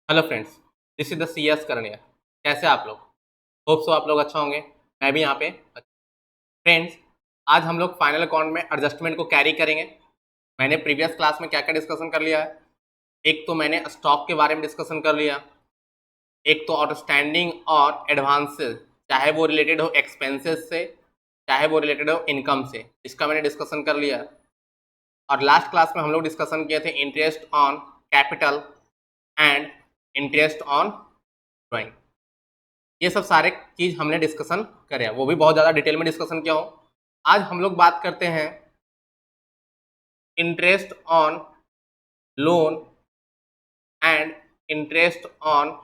Hello friends, this is the C S Karnia. कैसे आप लोग? होप सो आप लोग अच्छा होंगे। मैं भी यहाँ पे फ्रेंड्स, आज हम लोग फाइनल अकाउंट में एडजस्टमेंट को कैरी करेंगे। मैंने प्रीवियस क्लास में क्या क्या डिस्कशन कर लिया है। एक तो मैंने स्टॉक के बारे में डिस्कशन कर लिया, एक तो आउटस्टैंडिंग और एडवांसेस, चाहे वो रिलेटेड हो एक्सपेंसेस से, चाहे वो रिलेटेड हो इनकम से, इसका मैंने डिस्कशन कर लिया। और लास्ट क्लास में हम लोग डिस्कशन किए थे interest on capital and interest on drawing. ये सब सारे चीज हमने डिस्कशन करे, वो भी बहुत ज़्यादा डिटेल में डिस्कशन किया हो। आज हम लोग बात करते हैं interest on loan and interest on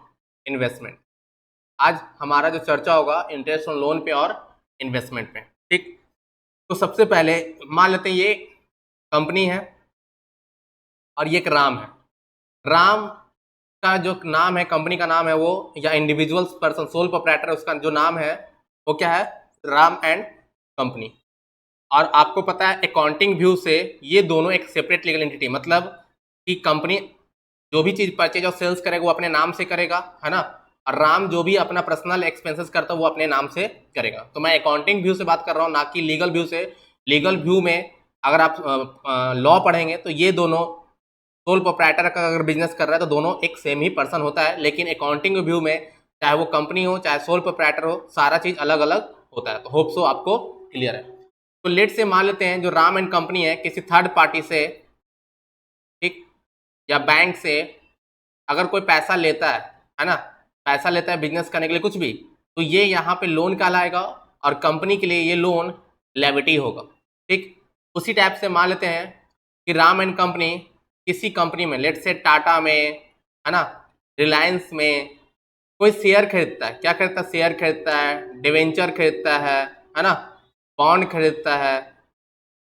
investment. आज हमारा जो चर्चा होगा इंटरेस्ट ऑन लोन पे और इन्वेस्टमेंट पे। ठीक, तो सबसे पहले मान लेते हैं ये कंपनी है और ये एक राम है। राम का जो नाम है, कंपनी का नाम है वो, या इंडिविजुअल पर्सन सोल प्रोप्राइटर उसका जो नाम है वो क्या है? Ram and company. और आपको पता है अकाउंटिंग व्यू से ये दोनों एक सेपरेट लीगल एंटिटी, मतलब कि कंपनी जो भी चीज परचेज और सेल्स करेगा वो अपने नाम से करेगा, है ना। और राम जो भी अपना पर्सनल एक्सपेंसेस करता है वो अपने नाम से करेगा। तो मैं अकाउंटिंग व्यू से बात कर रहा हूँ, ना कि लीगल व्यू से। लीगल व्यू में अगर आप लॉ पढ़ेंगे तो ये दोनों सोल प्रोप्राइटर का अगर बिजनेस कर रहा है तो दोनों एक सेम ही पर्सन होता है। लेकिन अकाउंटिंग व्यू में चाहे वो कंपनी हो चाहे सोल प्रोप्राइटर हो, सारा चीज अलग अलग होता है। तो होप सो आपको क्लियर है। तो लेट से मान लेते हैं जो राम एंड कंपनी है किसी थर्ड पार्टी से, ठीक, या बैंक से अगर कोई पैसा लेता है ना, पैसा लेता है बिजनेस करने के लिए कुछ भी, तो ये यहाँ पे लोन कहलाएगा और कंपनी के लिए ये लोन लायबिलिटी होगा। ठीक, उसी टाइप से मान लेते हैं कि राम एंड कंपनी किसी कंपनी में, लेट से टाटा में, है ना, रिलायंस में कोई शेयर खरीदता है। क्या खरीदता है? शेयर खरीदता है, डिवेंचर खरीदता है ना, बॉन्ड खरीदता है।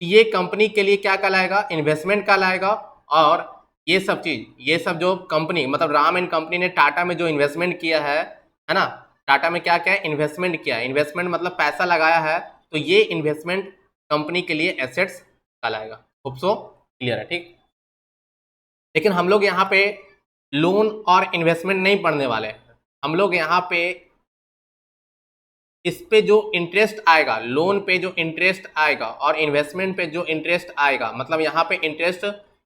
ये कंपनी के लिए क्या कहलाएगा? इन्वेस्टमेंट कहलाएगा। और ये सब चीज, ये सब जो कंपनी, मतलब राम एंड कंपनी ने टाटा में जो इन्वेस्टमेंट किया है ना, टाटा में क्या क्या इन्वेस्टमेंट किया है, इन्वेस्टमेंट मतलब पैसा लगाया है, तो ये इन्वेस्टमेंट कंपनी के लिए एसेट्स कहलाएगा। होप सो क्लियर है। ठीक, लेकिन हम लोग यहाँ पे लोन और इन्वेस्टमेंट नहीं पढ़ने वाले। हम लोग यहाँ पे इस पे जो इंटरेस्ट आएगा, लोन पे जो इंटरेस्ट आएगा और इन्वेस्टमेंट पे जो इंटरेस्ट आएगा, मतलब यहाँ पे इंटरेस्ट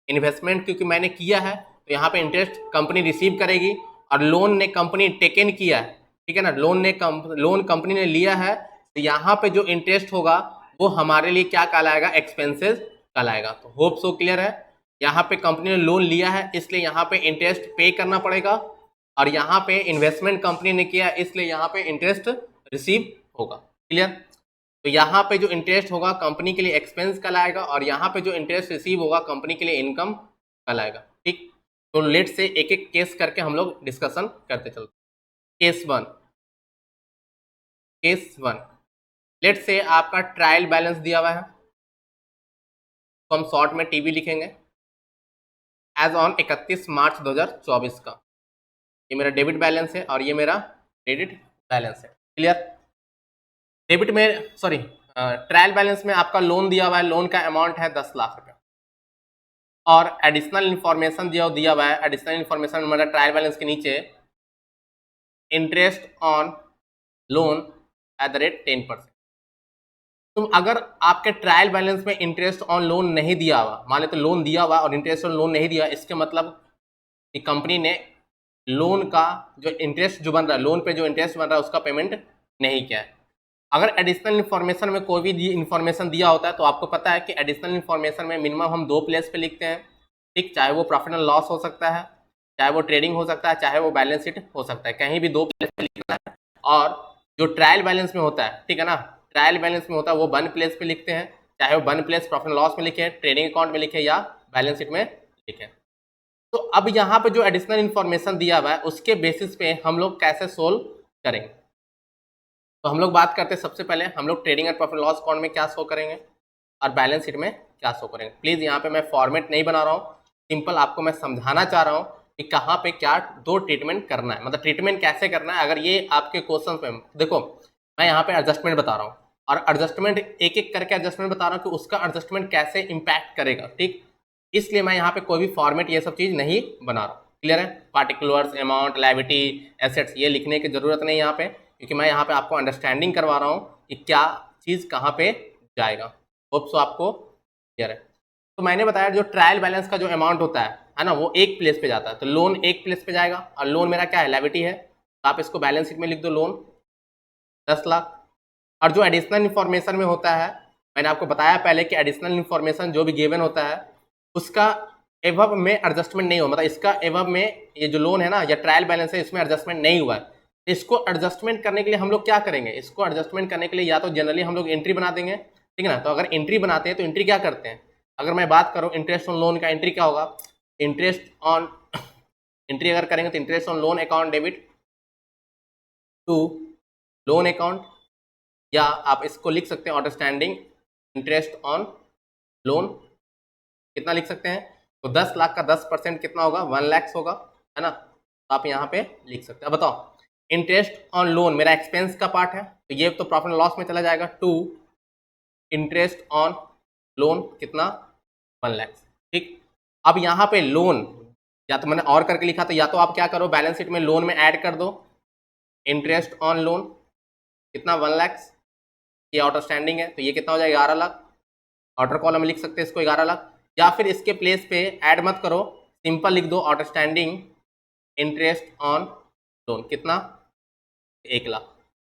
इन्वेस्टमेंट क्योंकि मैंने किया है तो यहाँ पे इंटरेस्ट कंपनी रिसीव करेगी, और लोन ने कंपनी टेकन किया है, ठीक है ना, लोन कंपनी ने लिया है, तो यहाँ पे जो इंटरेस्ट होगा वो हमारे लिए क्या कहलाएगा? एक्सपेंसेस कहलाएगा। तो होप सो क्लियर है। यहाँ पे कंपनी ने लोन लिया है इसलिए यहाँ पे इंटरेस्ट पे करना पड़ेगा, और यहाँ पे इन्वेस्टमेंट कंपनी ने किया इसलिए यहाँ पे इंटरेस्ट रिसीव होगा। क्लियर? तो यहाँ पे जो इंटरेस्ट होगा कंपनी के लिए एक्सपेंस कहलाएगा, और यहाँ पे जो इंटरेस्ट रिसीव होगा कंपनी के लिए इनकम कहलाएगा। ठीक, तो लेट से एक एक केस करके हम लोग डिस्कशन करते चलते। केस वन, लेट से आपका ट्रायल बैलेंस दिया हुआ है, तो हम शॉर्ट में टीबी लिखेंगे। एज ऑन 31 मार्च 2024 का ये मेरा डेबिट बैलेंस है और ये मेरा क्रेडिट बैलेंस है। क्लियर? डेबिट में, सॉरी, ट्रायल बैलेंस में आपका लोन दिया हुआ है, लोन का अमाउंट है 10 लाख रुपया, और एडिशनल इंफॉर्मेशन दिया हुआ है। एडिशनल इंफॉर्मेशन मतलब ट्रायल बैलेंस के नीचे interest on loan at the rate 10%। तो अगर आपके ट्रायल बैलेंस में इंटरेस्ट ऑन लोन नहीं दिया हुआ, मान लेते लोन दिया हुआ और इंटरेस्ट ऑन लोन नहीं दिया, इसके मतलब कि कंपनी ने लोन का जो इंटरेस्ट जो बन रहा है, लोन पे जो इंटरेस्ट बन रहा है उसका पेमेंट नहीं किया है। अगर एडिशनल इन्फॉर्मेशन में कोई भी इन्फॉर्मेशन दिया होता है तो आपको पता है कि एडिशनल इन्फॉर्मेशन में मिनिमम हम 2 प्लेस पे लिखते हैं। ठीक, चाहे वो प्रॉफिट एंड लॉस हो सकता है, चाहे वो ट्रेडिंग हो सकता है, चाहे वो बैलेंस शीट हो सकता है, कहीं भी 2 प्लेस पे लिखना है। और जो ट्रायल बैलेंस में होता है, ठीक है ना, ट्रायल बैलेंस में होता है वो 1 प्लेस पे लिखते हैं, चाहे वो 1 प्लेस प्रॉफिट एंड लॉस में लिखे, ट्रेडिंग अकाउंट में लिखे या बैलेंस शीट में लिखे। तो अब यहाँ पे जो एडिशनल इन्फॉर्मेशन दिया हुआ है उसके बेसिस पे हम लोग कैसे सोल्व करेंगे। तो हम लोग बात करते हैं, सबसे पहले हम लोग trading and profit loss account में क्या शो करेंगे और बैलेंस शीट में क्या शो करेंगे। प्लीज़ यहाँ पे मैं फॉर्मेट नहीं बना रहा हूँ, सिंपल आपको मैं समझाना चाह रहा हूँ कि कहाँ पे क्या दो ट्रीटमेंट करना है, मतलब ट्रीटमेंट कैसे करना है। अगर ये आपके क्वेश्चन पे, देखो मैं यहाँ पे एडजस्टमेंट बता रहा हूँ और एडजस्टमेंट एक एक करके एडजस्टमेंट बता रहा हूँ कि उसका एडजस्टमेंट कैसे इम्पैक्ट करेगा। ठीक, इसलिए मैं यहाँ पे कोई भी फॉर्मेट ये सब चीज़ नहीं बना रहा हूँ। क्लियर है? पार्टिकुलर्स, अमाउंट, लायबिलिटी, एसेट्स ये लिखने की जरूरत नहीं यहाँ पे, क्योंकि मैं यहाँ पे आपको अंडरस्टैंडिंग करवा रहा हूँ कि क्या चीज़ कहाँ पे जाएगा। होप सो आपको क्लियर है। तो मैंने बताया जो ट्रायल बैलेंस का जो अमाउंट होता है ना, वो एक प्लेस पे जाता है। तो लोन एक प्लेस पे जाएगा, और लोन मेरा क्या है, लायबिलिटी है, तो आप इसको बैलेंस शीट में लिख दो, लोन 10 लाख। और जो एडिशनल इंफॉर्मेशन में होता है, मैंने आपको बताया पहले कि एडिशनल इंफॉर्मेशन जो भी गिवन होता है उसका एवब में एडजस्टमेंट नहीं हो, मतलब इसका एवब में ये जो लोन है ना या ट्रायल बैलेंस है इसमें एडजस्टमेंट नहीं हुआ है। इसको एडजस्टमेंट करने के लिए हम लोग क्या करेंगे, इसको एडजस्टमेंट करने के लिए या तो जनरली हम लोग एंट्री बना देंगे, ठीक है ना। तो अगर एंट्री बनाते हैं तो एंट्री क्या करते हैं, अगर मैं बात करूं इंटरेस्ट ऑन लोन का, एंट्री क्या होगा, इंटरेस्ट ऑन, एंट्री अगर करेंगे तो interest on loan account debit to loan account, या आप इसको लिख सकते हैं आउटस्टैंडिंग इंटरेस्ट ऑन लोन। कितना लिख सकते हैं, तो 10 लाख का 10% कितना होगा, 1 लाख होगा, है ना। तो आप यहाँ पे लिख सकते हैं। अब बताओ, इंटरेस्ट ऑन लोन मेरा एक्सपेंस का पार्ट है, तो ये तो प्रॉफिट एंड लॉस में चला जाएगा, टू इंटरेस्ट ऑन लोन कितना, 1 लाख, ठीक। अब यहाँ पे लोन या तो मैंने और करके लिखा, तो या तो आप क्या करो, बैलेंस शीट में लोन में ऐड कर दो इंटरेस्ट ऑन लोन कितना, 1 लाख, ये आउटस्टैंडिंग है, तो ये कितना हो जाएगा, 11 लाख। ऑर्डर कॉलम में लिख सकते हैं इसको 11 लाख, या फिर इसके प्लेस पे ऐड मत करो, सिंपल लिख दो आउटस्टैंडिंग इंटरेस्ट ऑन लोन कितना, 1 लाख।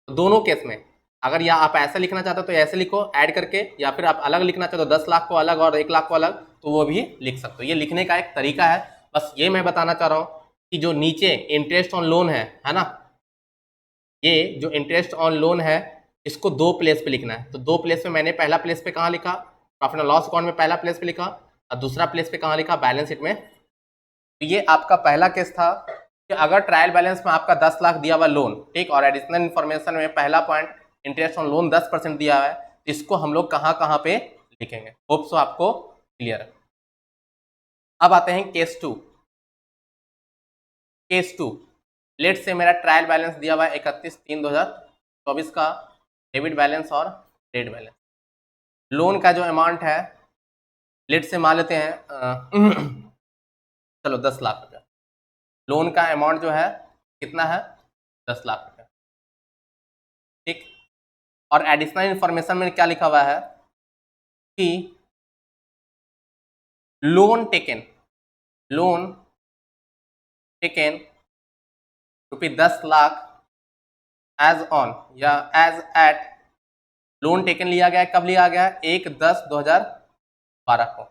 तो दोनों केस में अगर या आप ऐसा लिखना चाहते हो तो ऐसे लिखो ऐड करके, या फिर आप अलग लिखना चाहते हो 10 लाख को अलग और 1 लाख को अलग, तो वो भी लिख सकते हो। ये लिखने का एक तरीका है, बस ये मैं बताना चाह रहा हूँ कि जो नीचे इंटरेस्ट ऑन लोन है ना, ये जो इंटरेस्ट ऑन लोन है इसको 2 प्लेस पे लिखना है। तो 2 प्लेस पे मैंने पहला प्लेस पे कहाँ लिखा, प्रॉफिट एंड लॉस अकाउंट में पहला प्लेस पे लिखा, और दूसरा प्लेस पे कहाँ लिखा, बैलेंस शीट में। तो ये आपका पहला केस था कि अगर ट्रायल बैलेंस में आपका 10 लाख दिया हुआ लोन, ठीक, और एडिशनल इन्फॉर्मेशन में पहला पॉइंट इंटरेस्ट ऑन लोन 10% दिया हुआ है, तो इसको हम लोग कहाँ कहाँ पे लिखेंगे। होप सो आपको क्लियर है। अब आते हैं केस 2। केस 2, लेट से मेरा ट्रायल बैलेंस दिया हुआ है 31/3/2024 का, डेबिट बैलेंस और क्रेडिट बैलेंस। लोन का जो अमाउंट है लेट से मान लेते हैं चलो 10 लाख रुपया। लोन का अमाउंट जो है कितना है, 10 लाख रुपया, ठीक। और एडिशनल इंफॉर्मेशन में क्या लिखा हुआ है कि लोन टेकन रुपये 10 लाख एज ऑन या एज एट, लोन टेकन लिया गया है, कब लिया गया है, 1/10/2012 को,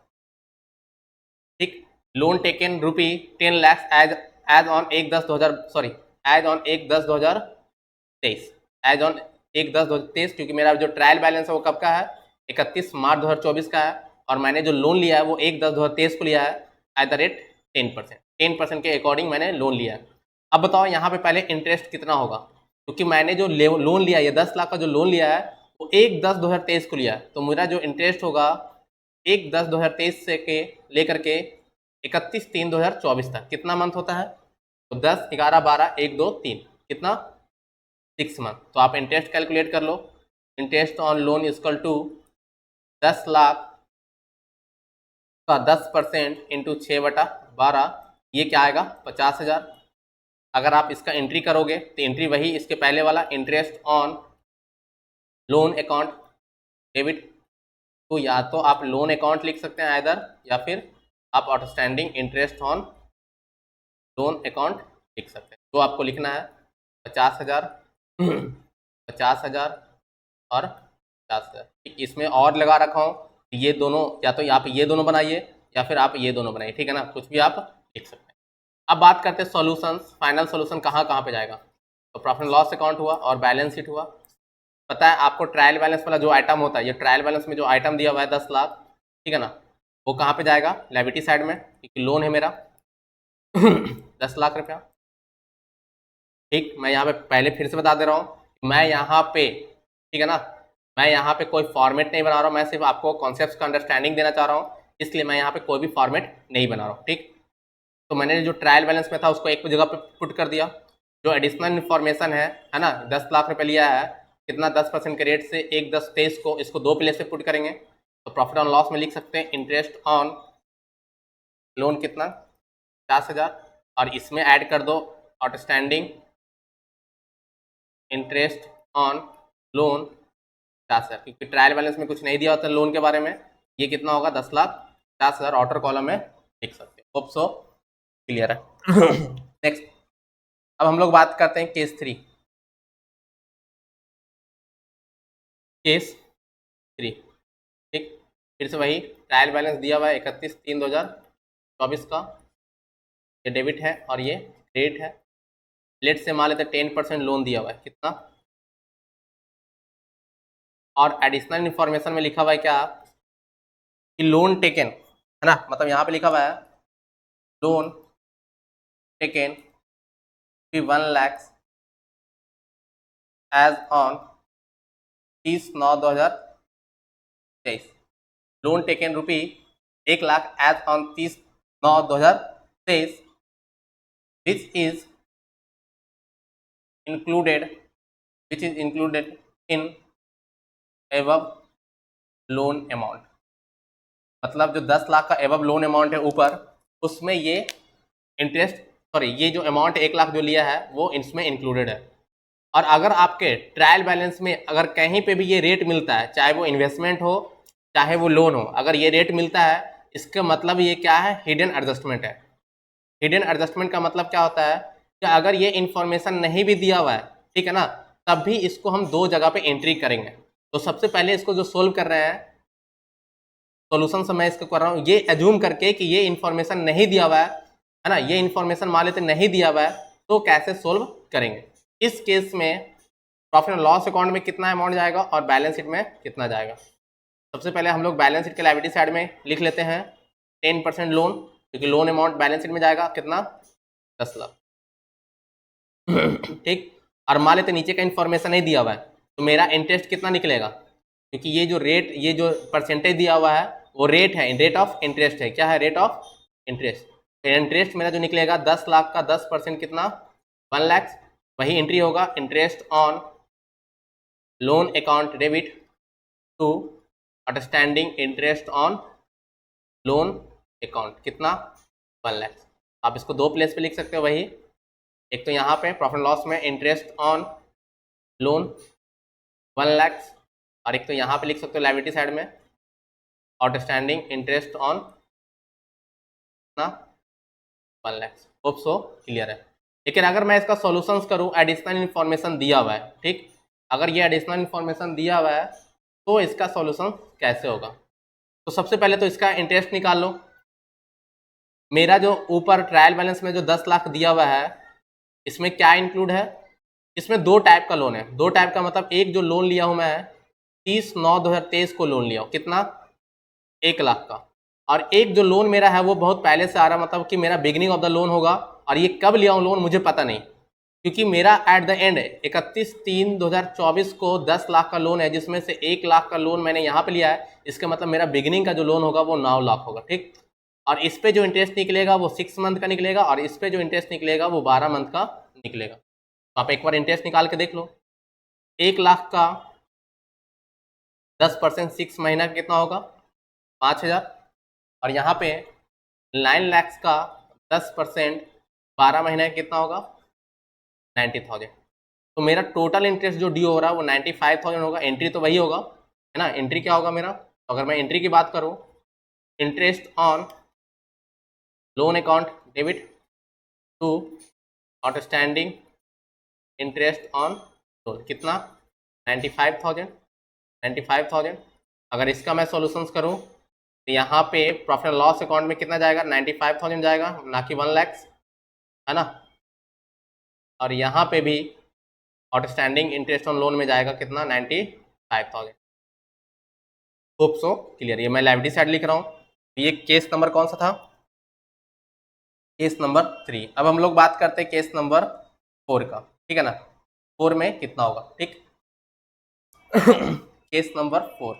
ठीक। Loan taken rupee 10 lakh as on 1/10/2023, as on 1/10/2023, क्योंकि मेरा जो ट्रायल बैलेंस है वो कब का है, 31 मार्च 2024 का है, और मैंने जो लोन लिया है वो 1/10/2023 को लिया है एट द रेट 10% के अकॉर्डिंग मैंने लोन लिया है। अब बताओ यहाँ पे पहले इंटरेस्ट कितना होगा, क्योंकि मैंने जो लोन लिया है, ये 10 लाख का जो लोन लिया है वो 1/10/2023 को लिया है, तो मेरा जो इंटरेस्ट होगा 1/10/2023 से के लेकर के 31/3/2024 तक कितना मंथ होता है, तो 10, 11, 12, 1, 2, 3 कितना, 6 मंथ। तो आप इंटरेस्ट कैलकुलेट कर लो, interest on loan equal to 10 lakh का 10% इंटू 6/12, ये क्या आएगा, 50,000। अगर आप इसका एंट्री करोगे तो एंट्री वही इसके पहले वाला, interest on loan account debit, तो या तो आप लोन अकाउंट लिख सकते हैं इधर, या फिर आप outstanding interest on loan account लिख सकते हैं। तो आपको लिखना है 50,000 50,000 और 50,000, ठीक। इसमें और लगा रखा हूँ, ये दोनों या तो आप ये दोनों बनाइए या फिर आप ये दोनों बनाइए, ठीक है ना, कुछ भी आप लिख सकते हैं। अब बात करते हैं सॉल्यूशंस, फाइनल सॉल्यूशन कहाँ कहाँ पे जाएगा, तो प्रॉफिट एंड लॉस अकाउंट हुआ और बैलेंस शीट हुआ। पता है आपको ट्रायल बैलेंस वाला जो आइटम होता है, ये ट्रायल बैलेंस में जो आइटम दिया हुआ है 10 लाख, ठीक है ना, वो कहाँ पे जाएगा, लायबिलिटी साइड में, क्योंकि लोन है मेरा 10 लाख रुपया, ठीक। मैं यहाँ पे पहले फिर से बता दे रहा हूँ, मैं यहाँ पे, ठीक है ना, मैं यहाँ पे कोई फॉर्मेट नहीं बना रहा हूँ, मैं सिर्फ आपको कॉन्सेप्ट का अंडरस्टैंडिंग देना चाह रहा हूँ, इसलिए मैं यहाँ पे कोई भी फॉर्मेट नहीं बना रहा हूँ, ठीक। तो मैंने जो ट्रायल बैलेंस में था उसको एक जगह पे पुट कर दिया, जो एडिशनल इन्फॉर्मेशन है ना, 10 लाख रुपये लिया है, कितना, 10% के रेट से 1/10/23 को, इसको 2 प्लेस से पुट करेंगे, तो प्रॉफिट ऑन लॉस में लिख सकते हैं इंटरेस्ट ऑन लोन कितना, 50,000 और इसमें ऐड कर दो आउटस्टैंडिंग इंटरेस्ट ऑन लोन 50,000, क्योंकि ट्रायल बैलेंस में कुछ नहीं दिया होता लोन के बारे में। ये कितना होगा 10,50,000 आउटर कॉलम में लिख सकते हैं। होप सो क्लियर है। नेक्स्ट, अब हम लोग बात करते हैं केस 3। केस 3 ठीक, फिर से वही ट्रायल बैलेंस दिया हुआ है 31/3/2024 का। ये डेबिट है और ये क्रेडिट है। लेट से मान लेते 10% लोन दिया हुआ है, कितना, और एडिशनल इंफॉर्मेशन में लिखा हुआ है क्या कि लोन टेकन है ना, मतलब यहाँ पे लिखा हुआ है loan taken 1 lakh as on 30/9/2023। Loan taken rupee 1 lakh as on 30/9/2023 which is included in above loan amount. मतलब जो 10 लाख का एवब लोन अमाउंट है ऊपर, उसमें ये इंटरेस्ट, सॉरी ये जो अमाउंट 1 लाख जो लिया है वो इसमें इंक्लूडेड है। और अगर आपके ट्रायल बैलेंस में अगर कहीं पे भी ये रेट मिलता है, चाहे वो इन्वेस्टमेंट हो चाहे वो लोन हो, अगर ये रेट मिलता है, इसका मतलब ये क्या है, हिडन एडजस्टमेंट है। हिडन एडजस्टमेंट का मतलब क्या होता है कि अगर ये इंफॉर्मेशन नहीं भी दिया हुआ है, ठीक है ना, तब भी इसको हम दो जगह पे एंट्री करेंगे। तो सबसे पहले इसको जो सोल्व कर रहे हैं, सॉल्यूशन से मैं इसको कर रहा हूँ ये एज्यूम करके कि ये इन्फॉर्मेशन नहीं दिया हुआ है ना, ये इन्फॉर्मेशन मान लेते नहीं दिया हुआ है, तो कैसे सोल्व करेंगे। इस केस में प्रॉफिट एंड लॉस अकाउंट में कितना अमाउंट जाएगा और बैलेंस शीट में कितना जाएगा। सबसे पहले हम लोग बैलेंस शीट के लायबिलिटी साइड में लिख लेते हैं 10% लोन, क्योंकि लोन अमाउंट बैलेंस शीट में जाएगा कितना, 10 लाख। ठीक, और मान लेते नीचे का इन्फॉर्मेशन नहीं दिया हुआ है, तो मेरा इंटरेस्ट कितना निकलेगा, क्योंकि ये जो रेट, ये जो परसेंटेज दिया हुआ है वो रेट है, रेट ऑफ इंटरेस्ट है। क्या है, रेट ऑफ इंटरेस्ट। तो इंटरेस्ट मेरा जो निकलेगा 10 लाख का 10% कितना, 1 लाख। वही एंट्री होगा interest on loan account debit to outstanding interest on loan account, कितना, 1 लाख। आप इसको दो प्लेस पे लिख सकते हो वही, एक तो यहाँ पे प्रॉफिट लॉस में इंटरेस्ट ऑन लोन 1 लाख, और एक तो यहाँ पे लिख सकते हो लायबिलिटी साइड में आउटस्टैंडिंग इंटरेस्ट ऑन ना 1 लाख। होप सो क्लियर है। लेकिन अगर मैं इसका सॉल्यूशंस करूँ, एडिशनल इन्फॉर्मेशन दिया हुआ है, ठीक, अगर ये एडिशनल इन्फॉर्मेशन दिया हुआ है तो इसका सॉल्यूशन कैसे होगा। तो सबसे पहले तो इसका इंटरेस्ट निकाल लो। मेरा जो ऊपर ट्रायल बैलेंस में जो 10 लाख दिया हुआ है, इसमें क्या इंक्लूड है, इसमें दो टाइप का लोन है। दो टाइप का मतलब एक जो लोन लिया हूं मैं 30/9/2023 को लोन लिया हूं, कितना, 1 लाख का। और एक जो लोन मेरा है वो बहुत पहले से आ रहा, मतलब कि मेरा बिगिनिंग ऑफ द लोन होगा, और ये कब लिया हूं लोन मुझे पता नहीं, क्योंकि मेरा एट द एंड 31/3/2024 को 10 लाख का लोन है, जिसमें से 1 लाख का लोन मैंने यहाँ पे लिया है। इसका मतलब मेरा बिगिनिंग का जो लोन होगा वो 9 लाख होगा, ठीक। और इस पे जो इंटरेस्ट निकलेगा वो 6 मंथ का निकलेगा, और इस पे जो इंटरेस्ट निकलेगा वो 12 मंथ का निकलेगा। तो आप एक बार इंटरेस्ट निकाल के देख लो। 1 लाख का 10% 6 महीना का कितना होगा, 5,000। और यहाँ पे 9 लाख का 10% 12 महीने का कितना होगा, 90,000। तो मेरा टोटल इंटरेस्ट जो ड्यू हो रहा है वो 95,000 होगा। एंट्री तो वही होगा, है ना। एंट्री क्या होगा मेरा, तो अगर मैं एंट्री की बात करूँ, interest on loan account debit to outstanding interest on loan, कितना, 95,000। अगर इसका मैं सॉल्यूशंस करूँ तो यहाँ पे प्रॉफिट एंड लॉस अकाउंट में कितना जाएगा, 95,000 जाएगा, ना कि 1 लाख, है ना। और यहाँ पे भी आउटस्टैंडिंग इंटरेस्ट ऑन लोन में जाएगा कितना, 95,000। Hope so clear. ये मैं लायबिलिटी साइड लिख रहा हूँ। ये केस नंबर कौन सा था, केस नंबर 3। अब हम लोग बात करते हैं केस नंबर 4 का, ठीक है ना। 4 में कितना होगा, ठीक। केस नंबर 4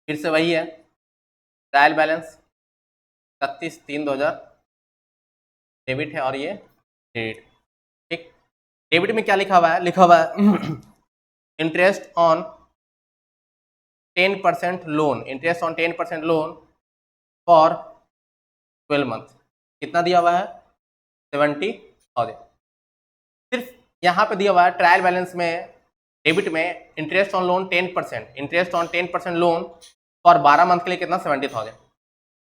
फिर से वही है, ट्रायल बैलेंस 31/3/2000 डेबिट है और ये क्रेडिट, ठीक। डेबिट में क्या लिखा हुआ है, लिखा हुआ है interest on 10% loan, interest on 10% loan for 12 month, कितना दिया हुआ है 70,000। सिर्फ यहाँ पे दिया हुआ है ट्रायल बैलेंस में डेबिट में interest on loan 10%, interest on 10% loan for 12 month के लिए कितना 70,000।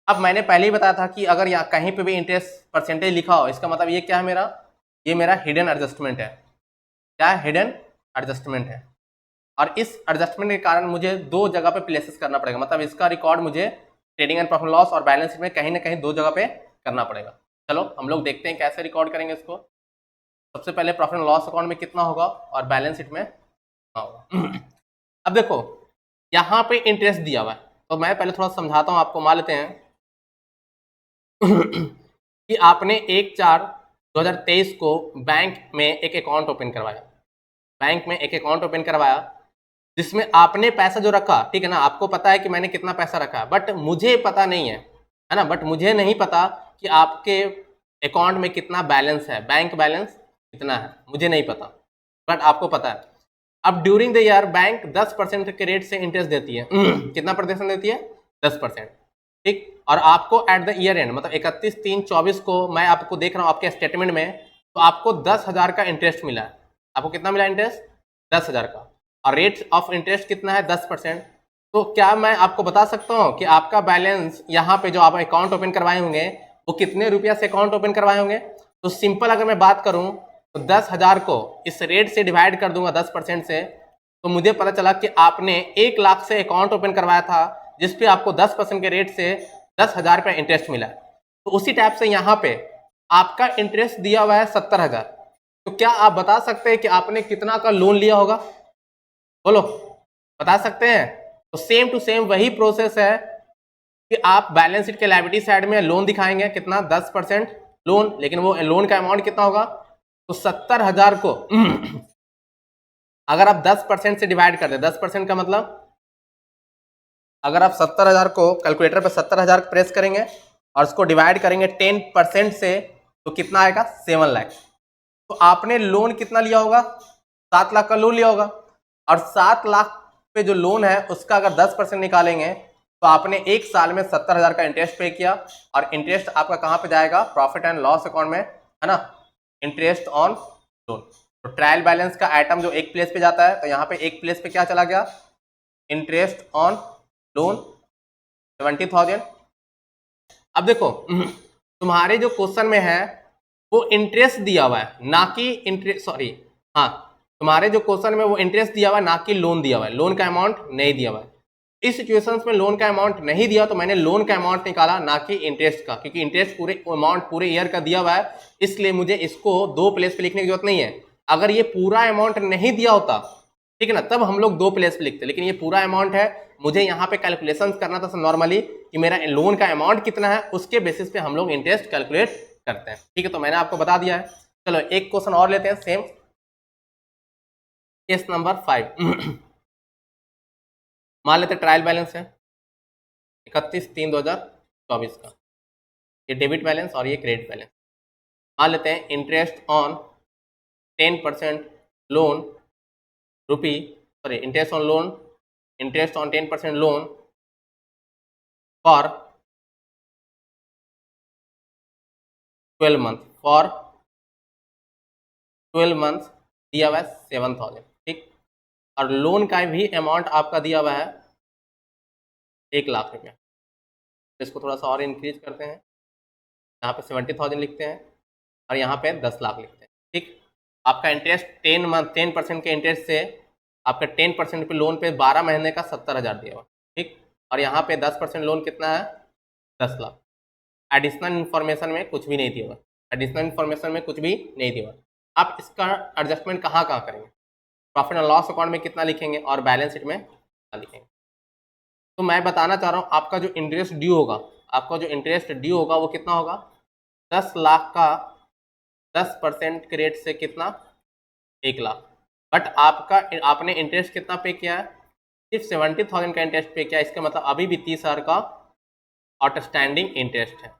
अब मैंने पहले ही बताया था कि अगर यहाँ कहीं पे भी इंटरेस्ट परसेंटेज लिखा हो इसका मतलब ये क्या है, ये मेरा हिडन एडजस्टमेंट है। क्या है? हिडन एडजस्टमेंट है। और इस एडजस्टमेंट के कारण मुझे दो जगह पे प्लेसेस करना पड़ेगा, मतलब इसका रिकॉर्ड मुझे ट्रेडिंग एंड प्रॉफिट लॉस और बैलेंस शीट में कहीं ना कहीं दो जगह पे करना पड़ेगा। चलो हम लोग देखते हैं कैसे रिकॉर्ड करेंगे इसको। सबसे पहले प्रॉफिट एंड लॉस अकाउंट में कितना होगा और बैलेंस शीट में कितना होगा। अब देखो यहाँ पे इंटरेस्ट दिया हुआ है, तो मैं पहले थोड़ा समझाता हूँ आपको। मान लेते हैं कि आपने 1/4/2023 को बैंक में एक अकाउंट ओपन करवाया, बैंक में एक अकाउंट ओपन करवाया जिसमें आपने पैसा जो रखा, ठीक है ना, आपको पता है कि मैंने कितना पैसा रखा, बट मुझे पता नहीं है ना, बट मुझे नहीं पता कि आपके अकाउंट में कितना बैलेंस है, बैंक बैलेंस कितना है, मुझे नहीं पता, बट आपको पता है। अब ड्यूरिंग द ईयर बैंक 10% के रेट से इंटरेस्ट देती है। कितना प्रतिशत देती है? 10%, ठीक। और आपको एट द ईयर एंड मतलब 31/3/24 को मैं आपको देख रहा हूँ आपके स्टेटमेंट में, तो आपको 10,000 का इंटरेस्ट मिला है। आपको कितना मिला इंटरेस्ट? 10,000 का। और रेट ऑफ इंटरेस्ट कितना है? 10%। तो क्या मैं आपको बता सकता हूँ कि आपका बैलेंस यहाँ पे जो आप अकाउंट ओपन करवाए होंगे वो कितने रुपया से अकाउंट ओपन करवाए होंगे? तो सिंपल अगर मैं बात करूँ तो 10,000 को इस रेट से डिवाइड कर दूंगा 10% से, तो मुझे पता चला कि आपने 1 लाख से अकाउंट ओपन करवाया था जिसपे आपको 10% के रेट से 10,000 रुपया इंटरेस्ट मिला। तो उसी टाइप से यहाँ पे आपका इंटरेस्ट दिया हुआ है 70,000। तो क्या आप बता सकते हैं कि आपने कितना का लोन लिया होगा? बोलो, बता सकते हैं? तो सेम टू सेम वही प्रोसेस है कि आप बैलेंस शीट के लायबिलिटी साइड में लोन दिखाएंगे कितना 10% लोन, लेकिन वो लोन का अमाउंट कितना होगा? तो 70,000 को अगर आप 10% से डिवाइड कर दे, 10% का मतलब अगर आप 70,000 को कैलकुलेटर पे 70,000 प्रेस करेंगे और उसको डिवाइड करेंगे 10% से, तो कितना आएगा? 7 लाख। तो आपने लोन कितना लिया होगा? 7 लाख का लोन लिया होगा। और 7 लाख पे जो लोन है उसका अगर 10% निकालेंगे तो आपने एक साल में 70,000 का इंटरेस्ट पे किया, और इंटरेस्ट आपका कहाँ पे जाएगा? प्रॉफिट एंड लॉस अकाउंट में, है ना, इंटरेस्ट ऑन लोन। तो ट्रायल बैलेंस का आइटम जो एक प्लेस पे जाता है, तो यहाँ पे एक प्लेस पे क्या चला गया? Interest on loan 70,000। अब देखो तुम्हारे जो क्वेश्चन में है वो इंटरेस्ट दिया हुआ है, ना कि इंटरेस्ट, सॉरी, हाँ, तुम्हारे जो क्वेश्चन में वो इंटरेस्ट दिया हुआ है ना कि लोन दिया हुआ है, लोन का अमाउंट नहीं दिया हुआ है। इस सिचुएशंस में लोन का अमाउंट नहीं दिया तो मैंने लोन का अमाउंट निकाला, ना कि इंटरेस्ट का, क्योंकि इंटरेस्ट पूरे अमाउंट पूरे ईयर का दिया हुआ है, इसलिए मुझे इसको दो प्लेस पे लिखने की जरूरत नहीं है। अगर ये पूरा अमाउंट नहीं दिया होता, ठीक है ना, तब हम लोग दो प्लेस पे लिखते, लेकिन ये पूरा अमाउंट है, मुझे यहाँ पे कैलकुलेशन करना था नॉर्मली कि मेरा लोन का अमाउंट कितना है, उसके बेसिस पे हम लोग इंटरेस्ट कैलकुलेट करते हैं, ठीक है। तो मैंने आपको बता दिया है। चलो एक क्वेश्चन और लेते हैं, सेम केस नंबर 5। मान लेते ट्रायल बैलेंस है 31/3/2024 का, ये डेबिट बैलेंस और ये क्रेडिट बैलेंस। मान लेते हैं interest on 10% loan rupee, sorry, interest on loan, interest on 10% loan for 12 month, for 12 month दिया हुआ है 7,000, ठीक। और लोन का भी अमाउंट आपका दिया हुआ है 1 लाख रुपया। इसको थोड़ा सा और इंक्रीज करते हैं, यहाँ पे 70,000 लिखते हैं और यहाँ पे 10 लाख लिखते हैं, ठीक। आपका इंटरेस्ट 10% के इंटरेस्ट से आपका 10% पे लोन पे 12 महीने का 70,000 दिया हुआ, ठीक। और यहाँ पे 10% लोन कितना है? 10 लाख। एडिशनल इन्फॉर्मेशन में कुछ भी नहीं दिया हुआ, एडिशनल इन्फॉर्मेशन में कुछ भी नहीं दिया हुआ। आप इसका एडजस्टमेंट कहाँ कहाँ करेंगे? प्रॉफिट एंड लॉस अकाउंट में कितना लिखेंगे और बैलेंस शीट में कितना लिखेंगे? तो मैं बताना चाह रहा हूँ आपका जो इंटरेस्ट ड्यू होगा, आपका जो इंटरेस्ट ड्यू होगा वो कितना होगा? 10 लाख का 10% के रेट से कितना? 1 लाख। बट आपका आपने इंटरेस्ट कितना पे किया है? सिर्फ 70,000 का इंटरेस्ट पे किया, इसका मतलब अभी भी 30,000 का आउटस्टैंडिंग इंटरेस्ट है,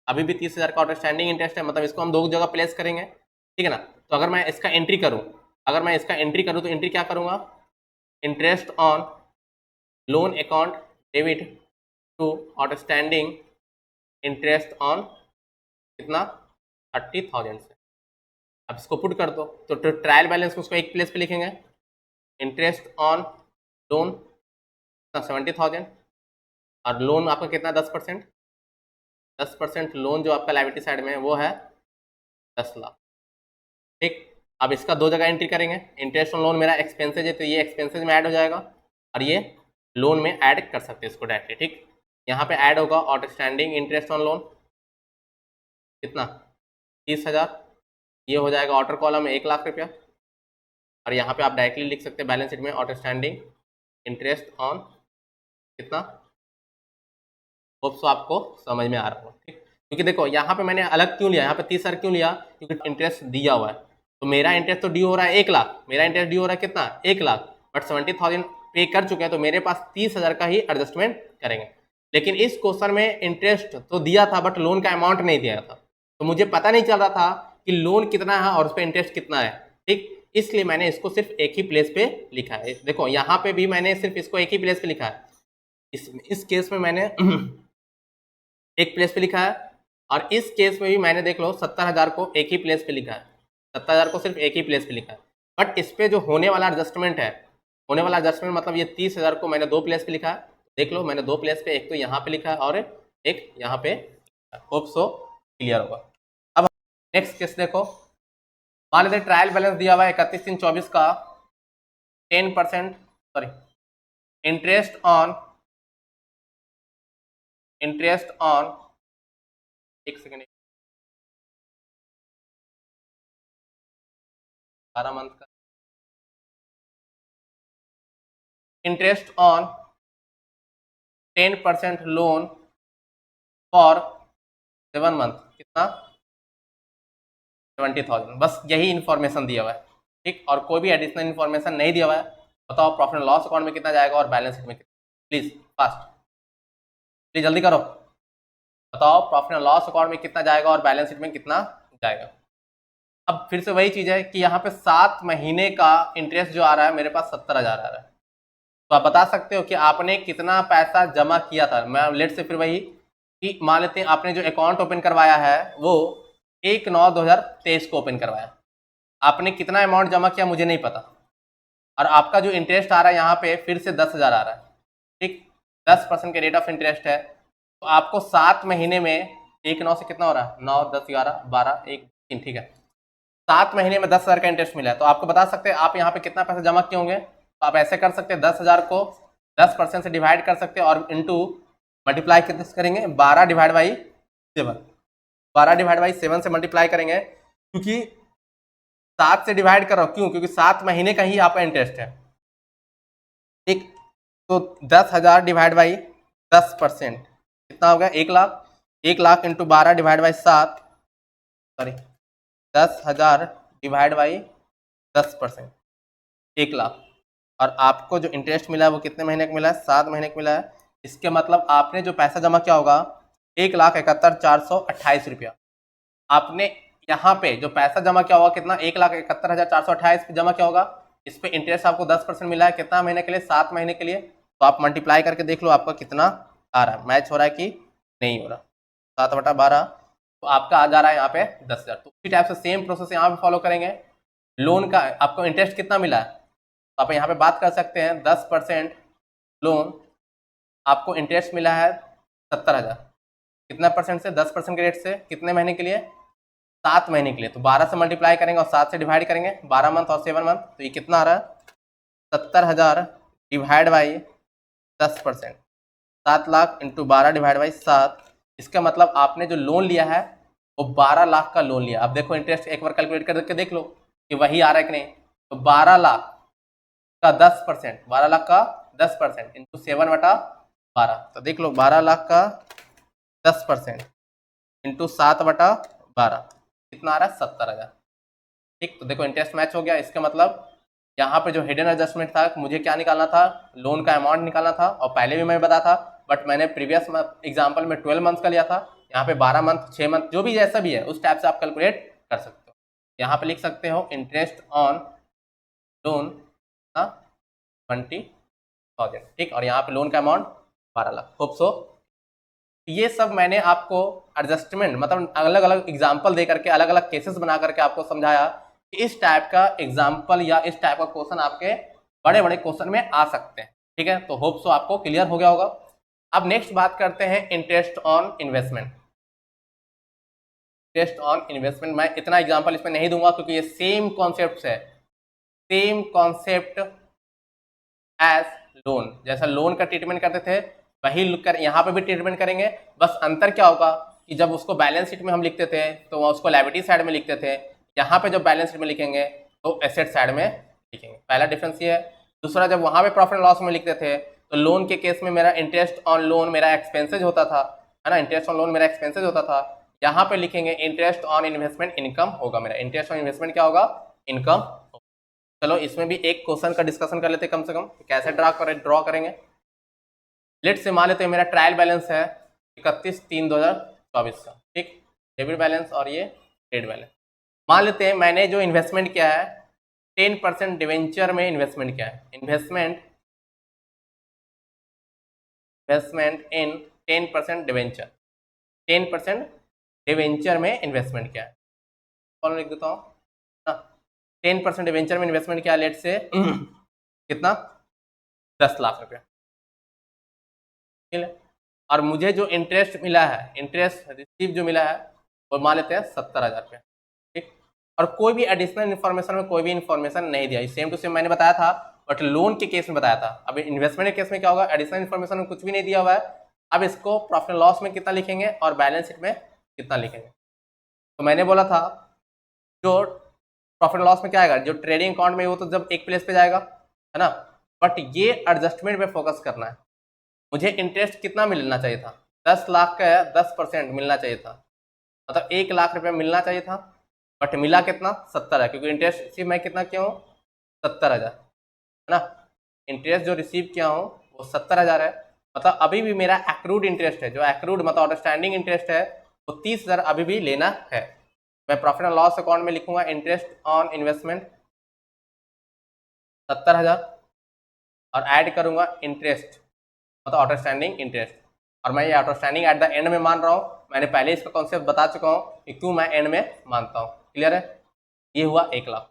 अभी भी 30,000 का आउटस्टैंडिंग इंटरेस्ट है। मतलब इसको हम दो जगह प्लेस करेंगे, ठीक है ना। तो अगर मैं इसका एंट्री करूँ, अगर मैं इसका एंट्री करूँ तो एंट्री क्या करूँगा? Interest on loan account debit to outstanding interest on कितना 30,000 से। अब इसको पुट कर दो तो ट्रायल बैलेंस को उसको एक प्लेस पे लिखेंगे, इंटरेस्ट ऑन लोन 70,000 और लोन आपका कितना 10%, 10% लोन जो आपका लायबिलिटी साइड में है वो है 10 लाख। ठीक, अब इसका दो जगह एंट्री करेंगे, इंटरेस्ट ऑन लोन मेरा एक्सपेंसेज है तो ये एक्सपेंसेज में ऐड हो जाएगा और ये लोन में ऐड कर सकते हैं इसको डायरेक्टली। ठीक, यहाँ पे ऐड होगा आउटस्टैंडिंग इंटरेस्ट ऑन लोन कितना 30,000, ये हो जाएगा आउटर कॉलम में 1 लाख रुपया और यहाँ पे आप डायरेक्टली लिख सकते हैं बैलेंस शीट में आउटस्टैंडिंग इंटरेस्ट ऑन कितना। होप सो आपको समझ में आ रहा हो। ठीक, क्योंकि देखो यहाँ पे मैंने अलग क्यों लिया, यहाँ पे 30,000 क्यों लिया, क्योंकि इंटरेस्ट दिया हुआ है तो मेरा इंटरेस्ट तो ड्यू हो रहा है 1 लाख, मेरा इंटरेस्ट ड्यू हो रहा है कितना 1 लाख, बट 70,000 पे कर चुके हैं तो मेरे पास 30,000 का ही एडजस्टमेंट करेंगे। लेकिन इस क्वेश्चन में इंटरेस्ट तो दिया था बट लोन का अमाउंट नहीं दिया था तो मुझे पता नहीं चल रहा था कि लोन कितना है और उस पर इंटरेस्ट कितना है। ठीक, इसलिए मैंने इसको सिर्फ एक ही प्लेस पे लिखा है। देखो यहाँ पे भी मैंने सिर्फ इसको एक ही प्लेस पे लिखा है, इस केस में मैंने एक प्लेस पे लिखा है और इस केस में भी मैंने देख लो 70,000 को एक ही प्लेस पे लिखा है, 70,000 को सिर्फ एक ही प्लेस पे लिखा है। बट इस पे जो होने वाला एडजस्टमेंट है, होने वाला एडजस्टमेंट मतलब ये 30,000 को मैंने दो प्लेस पे लिखा है। देख लो मैंने दो प्लेस पे, एक तो यहाँ पे लिखा है और एक यहाँ पे। होप सो क्लियर होगा। अब नेक्स्ट केस देखो, मान लेते ट्रायल बैलेंस दिया हुआ है 31/3/24 का 10% सॉरी इंटरेस्ट ऑन एक सेकेंड 12 मंथ का interest on 10% loan for 7 month कितना 70,000। बस यही इन्फॉर्मेशन दिया हुआ है। ठीक, और कोई भी एडिशनल इन्फॉर्मेशन नहीं दिया हुआ है। बताओ प्रॉफिट एंड लॉस अकाउंट में कितना जाएगा और बैलेंस शीट में कितना। प्लीज फास्ट, प्लीज जल्दी करो, बताओ प्रॉफिट एंड लॉस अकाउंट में कितना जाएगा और बैलेंस शीट में कितना जाएगा। अब फिर से वही चीज है कि यहाँ पे 7 महीने का इंटरेस्ट जो आ रहा है मेरे पास 70,000 आ रहा है तो आप बता सकते हो कि आपने कितना पैसा जमा किया था। मैं लेट से फिर वही कि मान लेते हैं आपने जो अकाउंट ओपन करवाया है वो 1/9/2023 को ओपन करवाया, आपने कितना अमाउंट जमा किया मुझे नहीं पता और आपका जो इंटरेस्ट आ रहा है यहाँ पे फिर से 10,000 आ रहा है। ठीक, 10% के रेट ऑफ इंटरेस्ट है तो आपको 7 महीने में 1/9 से कितना हो रहा है 9 10 11 12 1 3। ठीक है, 7 महीने में 10,000 का इंटरेस्ट मिला है तो आपको बता सकते हैं आप यहाँ पे कितना पैसा जमा किए होंगे। तो आप ऐसे कर सकते हैं 10,000 को 10% से डिवाइड कर सकते हैं और इंटू मल्टीप्लाई कितने से करेंगे 12/7, 12/7 से मल्टीप्लाई करेंगे क्योंकि 7 से डिवाइड कर रहा हूँ क्यों, क्योंकि 7 महीने का ही आपका इंटरेस्ट है। ठीक, तो 10,000 डिवाइड बाई 10% कितना होगा 1 lakh, 1 lakh into 12/7 sorry 10,000 divide by 10% 1 lakh और आपको जो इंटरेस्ट मिला है वो कितने महीने का मिला है 7 महीने का मिला है। इसके मतलब आपने जो पैसा जमा किया होगा 1,71,428 रुपया। आपने यहाँ पे जो पैसा जमा किया होगा कितना 1,71,428 जमा किया होगा, इस पे इंटरेस्ट आपको 10% मिला है कितना महीने के लिए 7 महीने के लिए। तो आप मल्टीप्लाई करके देख लो आपका कितना आ रहा है, मैच हो रहा है कि नहीं हो रहा। 7/12 तो आपका आ जा रहा है यहाँ पे 10,000। तो उसी टाइप से सेम प्रोसेस यहाँ पे फॉलो करेंगे। लोन का आपको इंटरेस्ट कितना मिला है तो आप यहाँ पे बात कर सकते हैं 10% लोन आपको इंटरेस्ट मिला है 70,000, कितना परसेंट से 10% के रेट से कितने महीने के लिए 7 महीने के लिए। तो 12 से मल्टीप्लाई करेंगे और 7 से डिवाइड करेंगे 12 मंथ और 7 मंथ तो ये कितना आ रहा है 70,000 divide by 10%, 7 lakh into 12 divide by 7। इसका मतलब आपने जो लोन लिया है वो 12 लाख का लोन लिया। अब देखो इंटरेस्ट एक बार कैलकुलेट करके देख लो कि वही आ रहा है कि नहीं। तो 12 लाख का 10%, 12 लाख का 10% इंटू 7/12 तो देख लो 12 लाख का 10% इंटू 7/12 कितना आ रहा है 70,000। ठीक, तो देखो इंटरेस्ट मैच हो गया। इसका मतलब यहाँ पे जो हिडन एडजस्टमेंट था मुझे क्या निकालना था लोन का अमाउंट निकालना था और पहले भी मैं बताया था बट मैंने प्रीवियस एग्जाम्पल में 12 मंथ का लिया था। यहाँ पे 12 मंथ 6 मंथ जो भी जैसा भी है उस टाइप से आप कैलकुलेट कर सकते हो। यहाँ पे लिख सकते हो इंटरेस्ट ऑन लोन 20,000। ठीक, और यहाँ पे लोन का अमाउंट 12 लाख। होप सो ये सब मैंने आपको एडजस्टमेंट मतलब अलग अलग एग्जाम्पल दे करके अलग अलग केसेस बना करके आपको समझाया कि इस टाइप का एग्जाम्पल या इस टाइप का क्वेश्चन आपके बड़े बड़े क्वेश्चन में आ सकते हैं। ठीक है, तो होप सो आपको क्लियर हो गया होगा। अब नेक्स्ट बात करते हैं interest on investment. Interest on investment मैं इतना एग्जाम्पल इसमें नहीं दूंगा क्योंकि ये सेम कॉन्सेप्ट है, सेम कॉन्सेप्ट एज लोन। जैसा लोन का ट्रीटमेंट करते थे वही यहाँ पे भी ट्रीटमेंट करेंगे। बस अंतर क्या होगा कि जब उसको बैलेंस शीट में हम लिखते थे तो उसको लायबिलिटी साइड में लिखते थे, यहाँ पे जब बैलेंस शीट में लिखेंगे तो एसेट साइड में लिखेंगे। पहला डिफरेंस ये है। दूसरा, जब वहाँ पे प्रॉफिट एंड लॉस में लिखते थे तो लोन के केस में मेरा इंटरेस्ट ऑन लोन मेरा एक्सपेंसेज होता था, है ना, इंटरेस्ट ऑन लोन मेरा एक्सपेंसेज होता था। यहाँ पे लिखेंगे इंटरेस्ट ऑन इन्वेस्टमेंट इनकम होगा मेरा। इंटरेस्ट ऑन इन्वेस्टमेंट क्या होगा? इनकम। चलो इसमें भी एक क्वेश्चन का डिस्कशन कर लेते हैं कम से कम, कैसे ड्रॉ करेंगे। लेट से मान लेते हैं मेरा ट्रायल बैलेंस है 31/3/2024 का, ठीक, डेबिट बैलेंस और ये क्रेडिट बैलेंस। मान लेते हैं मैंने जो इन्वेस्टमेंट किया है 10% डिवेंचर में इन्वेस्टमेंट किया है। इन्वेस्टमेंट इन 10% डिवेंचर, 10% डिवेंचर में इन्वेस्टमेंट किया है। कौन लिख देता हूँ, 10% डिवेंचर में इन्वेस्टमेंट किया, लेट से कितना, 10 लाख रुपया, ठीक है। और मुझे जो इंटरेस्ट मिला है, इंटरेस्ट रिसीव जो मिला है वो मान लेते हैं 70,000 रुपया, ठीक। और कोई भी एडिशनल इन्फॉर्मेशन में कोई भी इन्फॉर्मेशन नहीं दिया, सेम टू सेम मैंने बताया था बट लोन के केस में बताया था। अब इन्वेस्टमेंट के केस में क्या होगा, एडिशनल इन्फॉर्मेशन में कुछ भी नहीं दिया हुआ है। अब इसको प्रॉफिट एंड लॉस में कितना लिखेंगे और बैलेंस शीट में कितना लिखेंगे। तो मैंने बोला था जो प्रॉफिट एंड लॉस में क्या आएगा, जो ट्रेडिंग अकाउंट में वो तो जब एक प्लेस पे जाएगा, है ना, बट ये एडजस्टमेंट पे फोकस करना है। मुझे इंटरेस्ट कितना मिलना चाहिए था, 10 लाख का है, 10% मिलना चाहिए था, मतलब 1 लाख रुपया मिलना चाहिए था, बट मिला कितना, 70 है, क्योंकि इंटरेस्ट रिसीव मैं कितना किया हूँ, 70,000, है ना। इंटरेस्ट जो रिसीव किया हूँ वो 70,000 है, मतलब अभी भी मेरा एक्रूड इंटरेस्ट है, जो एक्रूड मतलब आउटस्टैंडिंग इंटरेस्ट है वो 30,000 अभी भी लेना है। मैं प्रॉफिट एंड लॉस अकाउंट में लिखूंगा इंटरेस्ट ऑन इन्वेस्टमेंट 70,000 और ऐड करूंगा इंटरेस्ट मतलब आउटस्टैंडिंग इंटरेस्ट, और मैं ये आउटस्टैंडिंग एट द एंड में मान रहा हूँ। मैंने पहले इसका कॉन्सेप्ट बता चुका हूँ कि क्यों मैं एंड में मानता हूँ, क्लियर है। ये हुआ 1 लाख।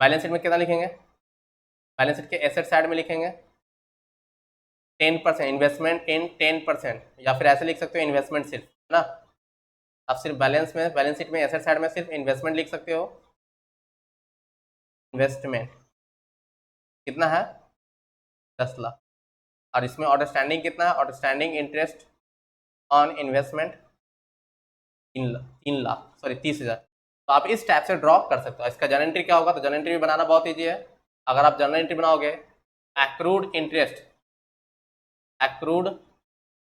बैलेंस शीट में कितना लिखेंगे, बैलेंस शीट के एसेट साइड में लिखेंगे 10% इन्वेस्टमेंट इन 10%, या फिर ऐसे लिख सकते हो इन्वेस्टमेंट सिर्फ, है ना। आप सिर्फ बैलेंस शीट में एसेट साइड में सिर्फ इन्वेस्टमेंट लिख सकते हो। इन्वेस्टमेंट कितना है, 10 लाख, और इसमें आउटस्टैंडिंग कितना है, outstanding interest on investment 3 lakh, sorry 30,000। तो आप इस टाइप से ड्रॉ कर सकते हो। इसका जर्नल एंट्री क्या होगा, तो जर्नल एंट्री भी बनाना बहुत ईजी है। अगर आप जर्नल एंट्री बनाओगे एक्रूड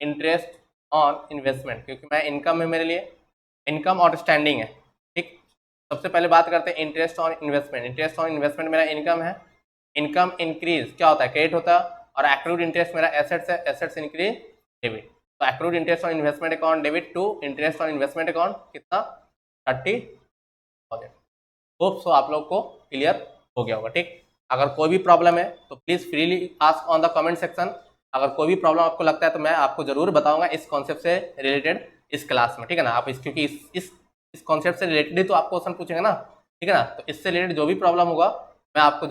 इंटरेस्ट ऑन इन्वेस्टमेंट, क्योंकि मैं इनकम है, मेरे लिए इनकम आउटस्टैंडिंग है, ठीक। सबसे पहले बात करते हैं interest on investment. Interest on investment मेरा इनकम है, इनकम इंक्रीज क्या होता है, क्रेडिट होता है, और एक्रूड इंटरेस्ट मेरा एसेट्स है, एसेट्स इंक्रीज डेबिट। तो accrued interest on investment account debit to interest on investment account कितना, 30,000। होप सो आप लोग को क्लियर हो गया होगा, ठीक। अगर कोई भी प्रॉब्लम है तो please freely ask on the comment section. अगर कोई भी प्रॉब्लम आपको लगता है तो मैं आपको जरूर बताऊंगा इस कॉन्सेप्ट से रिलेटेड इस क्लास में, ठीक है ना। आप क्योंकि इस कॉन्सेप्ट से रिलेटेड ही तो आप क्वेश्चन पूछेंगे ना, ठीक है ना। तो इससे रिलेटेड जो भी प्रॉब्लम होगा मैं आपको